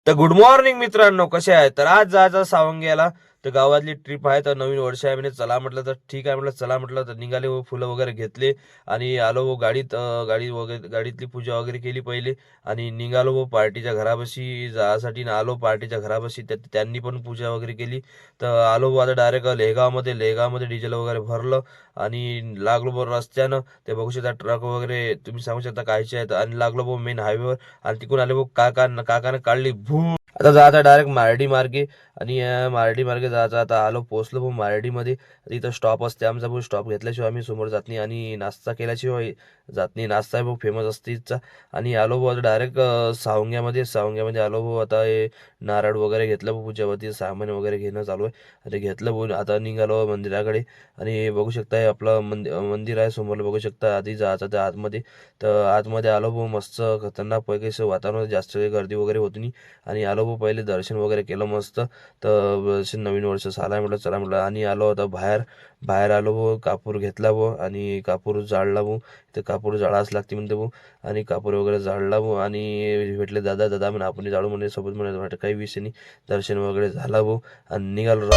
तर good morning मित्रांनो, कसे आहे? तर आज जायचं सावंग्याला. तर गावातली ट्रिप आहे, तर नवीन वर्ष आहे म्हणे. चला म्हटलं तर ठीक आहे म्हटलं, चला म्हटलं तर निघाले व फुलं वगैरे घेतले आणि आलो व गाडीत. गाडी वगैरे गाडीतली पूजा वगैरे केली पहिले आणि निघालो व पार्टीच्या घरापाशी जायसाठी ना आलो पार्टीच्या घरापाशी. त्यांनी पण पूजा वगैरे केली. तर आलो व आता डायरेक्ट लेहगावमध्ये डिझेल वगैरे भरलं आणि लागलो बरं रस्त्यानं. ते बघू शकता ट्रक वगैरे तुम्ही सांगू शकता कायचे आहेत आणि लागलो बघ मेन हायवेवर. आणि तिकडून आले बघ काकानं काढली भू. आता जायचं डायरेक्ट मार्डी मार्गे आणि मार्डी मार्गे जायचं. आता आलो पोहोचलो भाऊ मार्डीमध्ये. तिथं स्टॉप असते आमचा भाऊ. स्टॉप घेतल्याशिवाय आम्ही समोर जात नाही आणि नाश्ता केल्याशिवाय जात नाही. नाश्ता आहे भाऊ फेमस असते इथचा. आणि आलो भाऊ आता डायरेक्ट सावंग्यामध्ये आलो भाऊ. आता हे नारळ वगैरे घेतलं भाऊ, पूजावरती सामान वगैरे घेणं चालू आहे. आता घेतलं भाऊ, आता निघालो मंदिराकडे. आणि बघू शकता हे आपलं मंदिर आहे समोर, बघू शकता. आधी जायचं त्या आतमध्ये. तर आतमध्ये आलो भाऊ, मस्त खतरनाक पैकी असं वातावरण, जास्त काही गर्दी वगैरे होती नाही. आणि आलो भाऊ, पहिले दर्शन वगैरे केलं मस्त. तर नवीन वर्ष साला म्हटलं चला म्हटलं आणि आलो आता बाहेर. बाहेर आलो भाऊ, कापूर घेतला भाऊ आणि कापूर जाळला भाऊ. तर कापूर जाळाच लागते म्हणते भाऊ. आणि कापूर वगैरे जाळला भाऊ आणि भेटले दादा. दादा म्हणे आपण जाळू म्हणे सोबत म्हणे, काही विषय नाही. दर्शन वगैरे झाला भाऊ आणि निघालो.